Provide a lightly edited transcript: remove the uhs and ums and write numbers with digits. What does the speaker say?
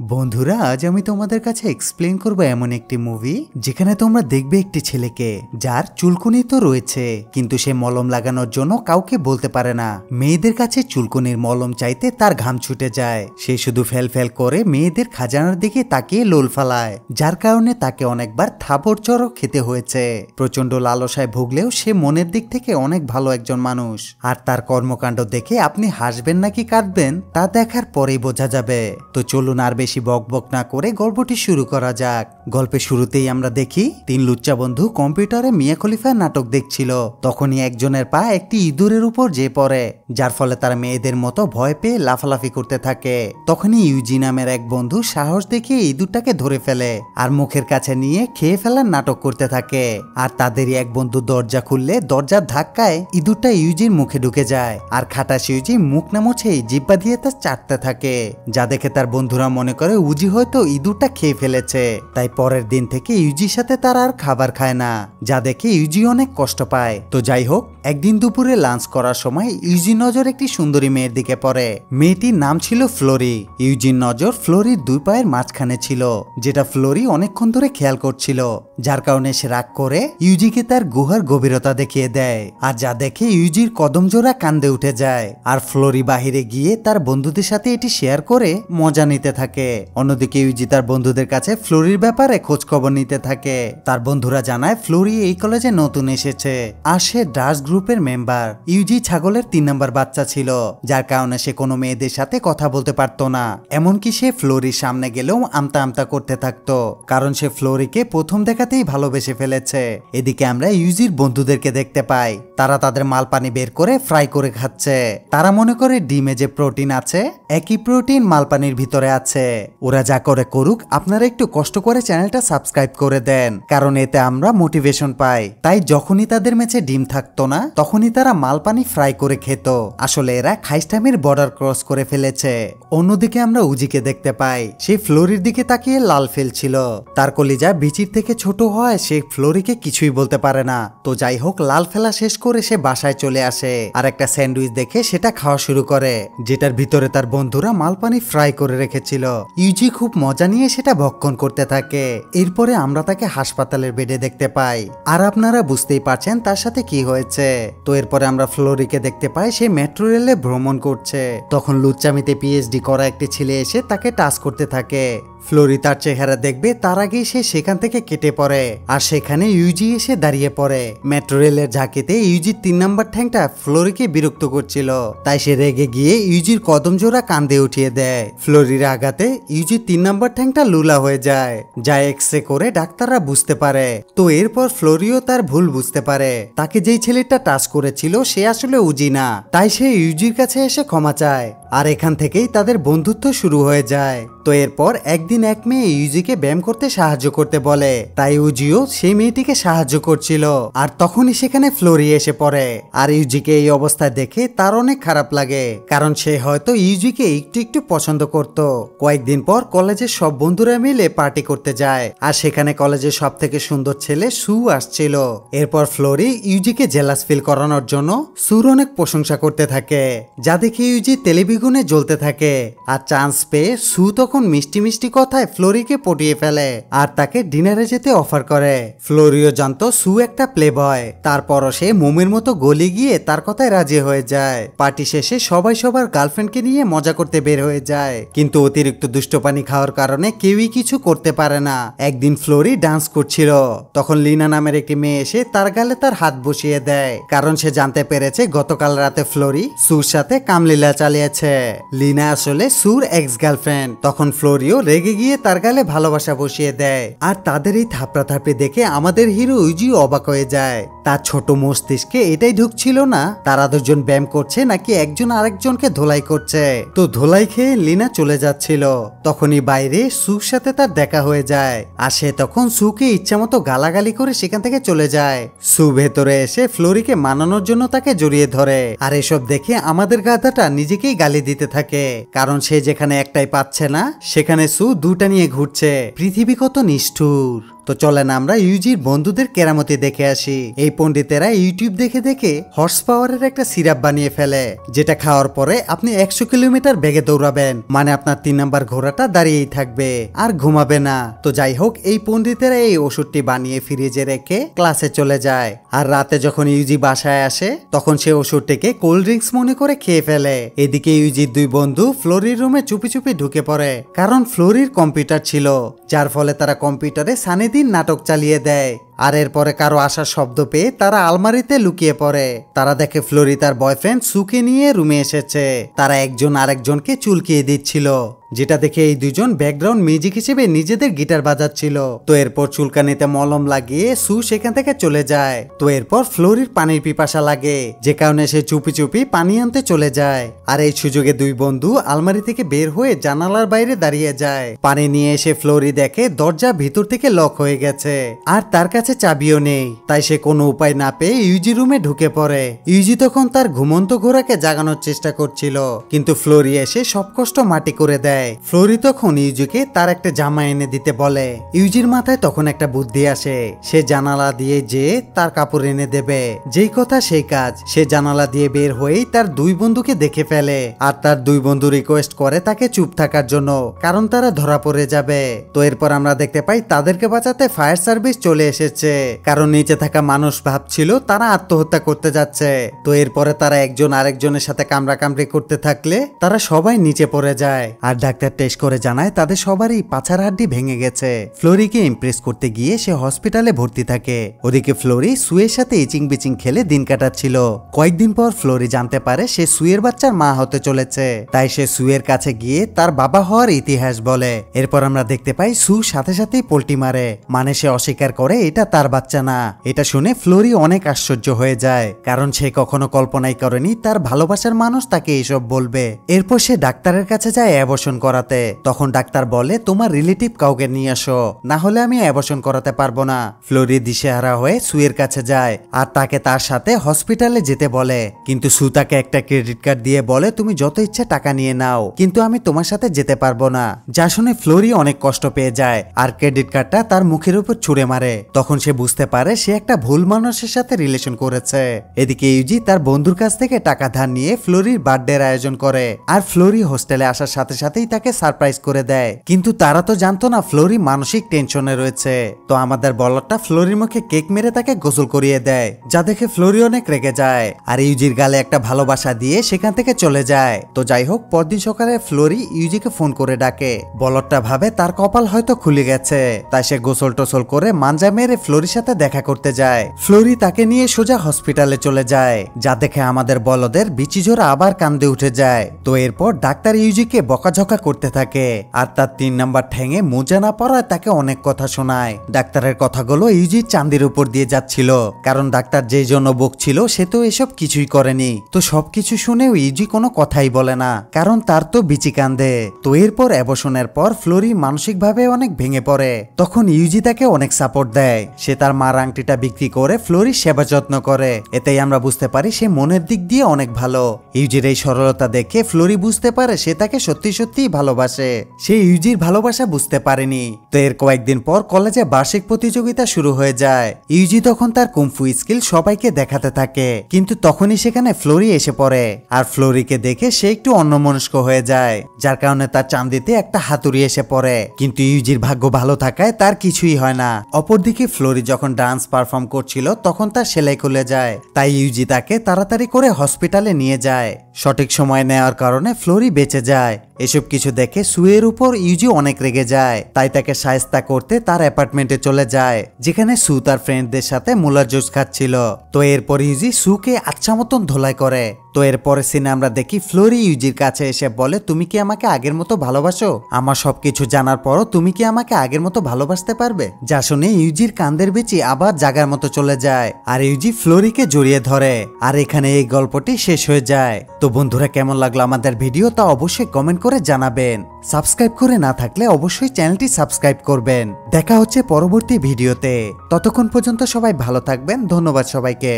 বন্ধুরা, আজ আমি তোমাদের কাছে এক্সপ্লেন করব এমন একটি মুভি যেখানে তোমরা দেখবে একটি ছেলেকে যার চুলকুনি তো রয়েছে, কিন্তু সে মলম লাগানোর জন্য কাউকে বলতে পারে না। মেয়েদের কাছে চুলকুনির মলম চাইতে তার ঘাম ছুটে যায়। সে শুধু ফেল ফেল করে মেয়েদের খাজানার দিকে তাকিয়ে লোল ফালায়, যার কারণে তাকে অনেকবার থাপড় চড়ও খেতে হয়েছে। প্রচন্ড লালসায় ভুগলেও সে মনের দিক থেকে অনেক ভালো একজন মানুষ। আর তার কর্মকাণ্ড দেখে আপনি হাসবেন নাকি কাঁদবেন তা দেখার পরেই বোঝা যাবে। তো চলুন আর বেশি বকবক না করে গল্পটি শুরু করা যাক। গল্পের শুরুতেই আমরা দেখি তিন লুচ্চা বন্ধু কম্পিউটারে মিয়া খলিফার নাটক দেখছিল। তখনই একজনের পা একটি ইঁদুরের উপর যেয়ে পড়ে, যার ফলে তারা মেয়েদের মতো ভয় পেয়ে লাফালাফি করতে থাকে। তখনই ইউজি নামের এক বন্ধু সাহস দেখিয়ে ইঁদুরটাকে ধরে ফেলে আর মুখের কাছে নিয়ে খেয়ে ফেলার নাটক করতে থাকে। আর তাদেরই এক বন্ধু দরজা খুললে দরজার ধাক্কায় ইঁদুরটা ইউজির মুখে ঢুকে যায়। আর খাটাস ইউজি মুখ না মুছেই জিব্বা দিয়ে তা চাটতে থাকে, যা দেখে তার বন্ধুরা মনে করে উজি হয়তো ইঁদুরটা খেয়ে ফেলেছে। তাই পরের দিন থেকে ইউজির সাথে তারা আর খাবার খায় না, যা দেখে ইউজি অনেক কষ্ট পায়। তো যাই হোক, একদিন দুপুরে লাঞ্চ করার সময় ইউজির নজর একটি সুন্দরী মেয়ের দিকে পড়ে। মেয়েটির নাম ছিল ফ্লোরি। ইউজির নজর ফ্লোরির দুই পায়ের মাঝখানে ছিল, যেটা ফ্লোরি অনেকক্ষণ ধরে খেয়াল করছিল, যার কারণে সে রাগ করে ইউজিকে তার গুহার গভীরতা দেখিয়ে দেয়। আর যা দেখে ইউজির কদম জোড়া কান্দে উঠে যায়। আর ফ্লোরি বাহিরে গিয়ে তার বন্ধুদের সাথে এটি শেয়ার করে মজা নিতে থাকে। অন্যদিকে ইউজি তার বন্ধুদের কাছে ফ্লোরির ব্যাপারে খোঁজ খবর নিতে থাকে। তার বন্ধুরা জানায় ফ্লোরি এই কলেজে নতুন এসেছে আর সে ডাস গ্রুপের মেম্বার। ইউজি ছাগলের 3 নম্বর বাচ্চা ছিল, যার কারণে সে কোনো মেয়েদের সাথে কথা বলতে পারতো না। এমনকি সে ফ্লোরির সামনে গেলেও আমতা আমতা করতে থাকতো, কারণ সে ফ্লোরিকে প্রথম দেখাতেই ভালোবেসে ফেলেছে। এদিকে আমরা ইউজির বন্ধুদেরকে দেখতে পাই, তারা তাদের মাল পানি বের করে ফ্রাই করে খাচ্ছে। তারা মনে করে ডিমে যে প্রোটিন আছে, একই প্রোটিন মালপানির ভিতরে আছে। ওরা যা করে করুক, আপনারা একটু কষ্ট করে চ্যানেলটা সাবস্ক্রাইব করে দেন, কারণ এতে আমরা মোটিভেশন পাই। তাই যখনই তাদের মেঝে ডিম থাকতো না, তখনই তারা মালপানি ফ্রাই করে খেত। আসলে এরা খাইস্টামির বর্ডার ক্রস করে ফেলেছে। অন্যদিকে আমরা উজিকে দেখতে পাই, সে ফ্লোরির দিকে তাকিয়ে লাল ফেলছিল। তার কলিজা বিচির থেকে ছোট হয়, সে ফ্লোরিকে কিছুই বলতে পারে না। তো যাই হোক, লাল ফেলা শেষ করে সে বাসায় চলে আসে আর একটা স্যান্ডউইচ দেখে সেটা খাওয়া শুরু করে, যেটার ভিতরে তার বন্ধুরা মালপানি ফ্রাই করে রেখেছিল। ইউজি খুব মজা নিয়ে সেটা ভক্ষণ করতে থাকে। এরপরে আমরা তাকে হাসপাতালের বেডে দেখতে পাই, আর আপনারা বুঝতেই পারছেন তার সাথে কি হয়েছে। তো এরপরে আমরা ফ্লোরিকে দেখতে পাই, সে মেট্রো রেলে ভ্রমণ করছে। তখন লুচ্চামিতে পিএইচডি করা একটি ছেলে এসে তাকে টাচ করতে থাকে। ফ্লোরি তার চেহারা দেখবে তার আগেই সে সেখান থেকে কেটে পড়ে, আর সেখানে ইউজি এসে দাঁড়িয়ে পড়ে। মেট্রো রেলের ঝাঁকিতে ইউজির 3 নম্বর ঠ্যাংটা ফ্লোরিকে বিরক্ত করছিল, তাই সে রেগে গিয়ে ইউজির কদম জোড়া কান্দে উঠিয়ে দেয়। ফ্লোরির আঘাতে ইউজির 3 নম্বর ঠ্যাংটা লুলা হয়ে যায়, যা এক্সরে করে ডাক্তাররা বুঝতে পারে। তো এরপর ফ্লোরিও তার ভুল বুঝতে পারে, তাকে যেই ছেলেটা টাচ করেছিল সে আসলে উজি না। তাই সে ইউজির কাছে এসে ক্ষমা চায়, আর এখান থেকেই তাদের বন্ধুত্ব শুরু হয়ে যায়। তো এরপর একদিন এক মেয়ে ইউজিকে ব্যায়াম করতে সাহায্য করতে বলে, তাই ইউজিও সেই মেয়েটিকে সাহায্য করছিল। আর তখনই সেখানে ফ্লোরি এসে পড়ে, আর ইউজিকে এই অবস্থায় দেখে তার অনেক খারাপ লাগে, কারণ সে হয়তো ইউজিকে একটু একটু পছন্দ করত। কয়েকদিন পর কলেজের সব বন্ধুরা মিলে পার্টি করতে যায়, আর সেখানে কলেজের সব থেকে সুন্দর ছেলে সু আসছিল। এরপর ফ্লোরি ইউজিকে জেলাস ফিল করানোর জন্য সুর অনেক প্রশংসা করতে থাকে, যা দেখে ইউজি তেলেবিগুনে জ্বলতে থাকে। আর চান্স পেয়ে সু তখন মিষ্টি মিষ্টি কথায় ফ্লোরিকে পটিয়ে ফেলে আর তাকে ডিনারে যেতে অফার করে। ফ্লোরিও জানতো সু একটা প্লে বয়, তারপরও সে মোমের মতো গলে গিয়ে তার কথায় রাজি হয়ে যায়। পার্টি শেষে সবাই সবার গার্লফ্রেন্ডকে নিয়ে মজা করতে বের হয়ে যায়, কিন্তু অতিরিক্ত দুষ্টপানি খাওয়ার কারণে কেউই কিছু করতে পারে না। একদিন ফ্লোরি ডান্স করছিল, তখন লিনা নামের একটি মেয়ে এসে তার গালে তার হাত বসিয়ে দেয়, কারণ সে জানতে পেরেছে গতকাল রাতে ফ্লোরি সুর সাথে কামলীলা চালিয়েছে। লিনা আসলে সুর এক্স গার্লফ্রেন্ড। তখন ফ্লোরিও রেগে গিয়ে তার গালে ভালোবাসা বসিয়ে দেয়, আর তাদের এই থাপড়াথাপড়ি দেখে আমাদের হিরো ইউজিও অবাক হয়ে যায়। তার ছোট মস্তিষ্কে এটাই ঢুকছিল না তারা দুজন ব্যায়াম করছে নাকি একজন আরেকজনকে ধোলাই করছে। তো ধোলাই খেয়ে লিনা চলে যাচ্ছিল, তখনই বাইরে সুর সাথে তার দেখা হয়ে যায়, আর সে তখন সুকে ইচ্ছামতো গালাগালি করে সেখান থেকে চলে যায়। সু ভেতরে এসে ফ্লোরিকে মানানোর জন্য তাকে জড়িয়ে ধরে, আর এসব দেখে আমাদের গাধাটা নিজেকেই গালি দিতে থাকে, কারণ সে যেখানে একটাই পাচ্ছে না সেখানে সু দুটা নিয়ে ঘুরছে। পৃথিবী কত নিষ্ঠুর। তো চলেন আমরা ইউজির বন্ধুদের কেরামতি দেখে আসি। এই পণ্ডিতেরা ইউটিউব দেখে দেখে হর্স পাওয়ারের একটা সিরাপ বানিয়ে ফেলে, যেটা খাওয়ার পরে আপনি 100 কিলোমিটার বেগে দৌড়াবেন, মানে আপনার 3 নাম্বার ঘোড়াটা দাঁড়িয়েই থাকবে আর ঘুমাবে না। তো যাই হোক, এই পণ্ডিতেরা এই ওষুধটি বানিয়ে ফ্রিজে রেখে ক্লাসে চলে যায়। আর রাতে যখন ইউজি বাসায় আসে তখন সে ওষুধটিকে কোল্ড ড্রিঙ্কস মনে করে খেয়ে ফেলে। এদিকে ইউজির দুই বন্ধু ফ্লোরির রুমে চুপি চুপি ঢুকে পড়ে, কারণ ফ্লোরির কম্পিউটার ছিল, যার ফলে তারা কম্পিউটারে সানিদিন নাটক চালিয়ে দেয়। আর এরপরে কারো আসার শব্দ পেয়ে তারা আলমারিতে লুকিয়ে পড়ে। তারা দেখে ফ্লোরি তার বয়ফ্রেন্ড সুকে নিয়ে রুমে এসেছে। তারা একজন আরেকজনকে চুলকিয়ে দিচ্ছিল, যেটা দেখে এই দুজন ব্যাকগ্রাউন্ড মিউজিক হিসেবে নিজেদের গিটার বাজাচ্ছিল। তো এরপর চুলকানিতে মলম লাগিয়ে সু সেখান থেকে চলে যায়। তো এরপর ফ্লোরির পানির পিপাসা লাগে, যে কারণে সে চুপি চুপি পানি আনতে চলে যায়। আর এই সুযোগে দুই বন্ধু আলমারি থেকে বের হয়ে জানালার বাইরে দাঁড়িয়ে যায়। পানি নিয়ে এসে ফ্লোরি দেখে দরজা ভিতর থেকে লক হয়ে গেছে, আর তার কাছে চাবিও নেই। তাই সে কোনো উপায় না পেয়ে ইউজি রুমে ঢুকে পড়ে। ইউজি তখন তার ঘুমন্ত ঘোড়াকে জাগানোর চেষ্টা করছিল, কিন্তু ফ্লোরি এসে সব কষ্ট মাটি করে দেয়। ফ্লোরি তখন ইউজিকে তার একটা জামা এনে দিতে বলে। ইউজির মাথায় তখন একটা বুদ্ধি আসে, সে জানালা দিয়ে যে তার কাপড় এনে দেবে। যেই কথা সেই কাজ, সে জানালা দিয়ে বের হয়েই তার দুই বন্ধুকে দেখে ফেলে। আর তার দুই বন্ধু রিকোয়েস্ট করে তাকে চুপ থাকার জন্য, কারণ তারা ধরা পড়ে যাবে। তো এরপর আমরা দেখতে পাই তাদেরকে বাঁচাতে ফায়ার সার্ভিস চলে এসেছে, কারণ নিচে থাকা মানুষ ভাবছিল তারা আত্মহত্যা করতে যাচ্ছে। তো এরপরে তারা একজন আরেকজনের সাথে কামড়াকামড়ি করতে থাকলে তারা সবাই নিচে পড়ে যায়। আর ডাক্তার টেস্ট করে জানায় তাদের সবারই পাছার হাড্ডি ভেঙে গেছে। ফ্লোরিকে ইমপ্রেস করতে গিয়ে সে হসপিটালে ভর্তি থাকে। ওদিকে ফ্লোরি সুয়ের সাথে ইচিং বিচিং খেলে দিন কাটাচ্ছিল। কয়েকদিন পর ফ্লোরি জানতে পারে সে সুয়ের বাচ্চার মা হতে চলেছে। তাই সে সুয়ের কাছে গিয়ে তার বাবা হওয়ার ইতিহাস বলে। এরপর আমরা দেখতে পাই সু সাথে সাথেই পোল্টি মারে, মানে সে অস্বীকার করে এটা তার বাচ্চা না। এটা শুনে ফ্লোরি অনেক আশ্চর্য হয়ে যায়, কারণ সে কখনো কল্পনাই করেনি তার ভালোবাসার মানুষ তাকে এসব বলবে। এরপর সে ডাক্তারের কাছে যায় অ্যাবর্শন করাতে। তখন ডাক্তার বলে তোমার রিলেটিভ কাউকে নিয়ে আসো, না হলে আমি অ্যাবর্শন করাতে পারবো না। ফ্লোরি দিশেহারা হয়ে সুয়ের কাছে যায় আর তাকে তার সাথে হসপিটালে যেতে বলে। কিন্তু সু তাকে একটা ক্রেডিট কার্ড দিয়ে বলে তুমি যত ইচ্ছা টাকা নিয়ে নাও, কিন্তু আমি তোমার সাথে যেতে পারবো না। যা শুনে ফ্লোরি অনেক কষ্ট পেয়ে যায় আর ক্রেডিট কার্ডটা তার মুখের উপর ছুঁড়ে মারে। তখন সে বুঝতে পারে সে একটা ভুল মানুষের সাথে রিলেশন করেছে। এদিকে ইউজি তার বন্ধুর কাছ থেকে টাকা ধার নিয়ে ফ্লোরির বার্থডের আয়োজন করে, আর ফ্লোরি হোস্টেলে আসার সাথে সাথেই তাকে সারপ্রাইজ করে দেয়। কিন্তু তারা তো জানতো না ফ্লোরি মানসিক টেনশনে রয়েছে। তো আমাদের বলটা ফ্লোরির মুখে কেক মেরে তাকে গোসল করিয়ে দেয়, যা দেখে ফ্লোরি অনেক রেগে যায় আর ইউজির গালে একটা ভালোবাসা দিয়ে সেখান থেকে চলে যায়। তো যাই হোক, পরদিন সকালে ফ্লোরি ইউজিকে ফোন করে ডাকে। বলটা ভাবে তার কপাল হয়তো খুলে গেছে, তাই সে গোসল টোসল করে মাঞ্জা মেরে ফ্লোরির সাথে দেখা করতে যায়। ফ্লোরি তাকে নিয়ে সোজা হসপিটালে চলে যায়, যা দেখে আমাদের বলদের বিচিজোরা আবার কান্দে উঠে যায়। তো এরপর ডাক্তার ইউজিকে বকাঝকা করতে থাকে আর তার 3 নাম্বার ঠ্যাঙে মোজা না পরায় তাকে অনেক কথা শোনায়। ডাক্তারের কথাগুলো ইউজির চাঁদির উপর দিয়ে যাচ্ছিল, কারণ ডাক্তার যেই জন্য বকছিল সে তো এসব কিছুই করেনি। তো সবকিছু শুনেও ইউজি কোনো কথাই বলে না, কারণ তার তো বিচি কান্দে। তো এরপর অ্যাবর্শনের পর ফ্লোরি মানসিকভাবে অনেক ভেঙে পড়ে। তখন ইউজি তাকে অনেক সাপোর্ট দেয়। সে তার মার আংটিটা বিক্রি করে ফ্লোরির সেবা যত্ন করে। এতেই আমরা বুঝতে পারি সে মনের দিক দিয়ে অনেক ভালো। ইউজির এই সরলতা দেখে ফ্লোরি বুঝতে পারে সে তাকে সত্যি সত্যিই ভালোবাসে। সে ইউজির ভালোবাসা বুঝতে পারেনি। তো এর কয়েকদিন পর কলেজে বার্ষিক প্রতিযোগিতা শুরু হয়ে যায়। ইউজি তখন তার কুমফু স্কিল সবাইকে দেখাতে থাকে, কিন্তু তখনই সেখানে ফ্লোরি এসে পড়ে। আর ফ্লোরিকে দেখে সে একটু অন্যমনস্ক হয়ে যায়, যার কারণে তার চামড়িতে একটা হাতুড়ি এসে পড়ে। কিন্তু ইউজির ভাগ্য ভালো থাকায় তার কিছুই হয় না। অপরদিকে ফ্লোরি যখন ডান্স পারফর্ম করছিল তখন তার সেলাই খুলে যায়, তাই ইউজি তাকে তাড়াতাড়ি করে হসপিটালে নিয়ে যায়। সঠিক সময় নেওয়ার কারণে ফ্লোরি বেঁচে যায়। এসব কিছু দেখে সুয়ের উপর ইউজি অনেক রেগে যায়, তাই তাকে শায়েস্তা করতে তার অ্যাপার্টমেন্টে চলে যায়, যেখানে সু তার ফ্রেন্ডদের সাথে মুলার জুস খাচ্ছিল। তো এরপর ইউজি সুকে আচ্ছা মতন ধোলাই করে। তো এরপরে সিনে আমরা দেখি ফ্লোরি ইউজির কাছে এসে বলে তুমি কি আমাকে আগের মতো ভালোবাসো? আমার সবকিছু জানার পরও তুমি কি আমাকে আগের মতো ভালোবাসতে পারবে? যা শুনে ইউজির কান্দের বেচি আবার জাগার মতো চলে যায় আর ইউজি ফ্লোরিকে জড়িয়ে ধরে। আর এখানে এই গল্পটি শেষ হয়ে যায়। তো বন্ধুরা, কেমন লাগলো আমাদের ভিডিও তা অবশ্যই কমেন্ট করে জানাবেন। সাবস্ক্রাইব করে না থাকলে অবশ্যই চ্যানেলটি সাবস্ক্রাইব করবেন। দেখা হচ্ছে পরবর্তী ভিডিওতে। ততক্ষণ পর্যন্ত সবাই ভালো থাকবেন। ধন্যবাদ সবাইকে।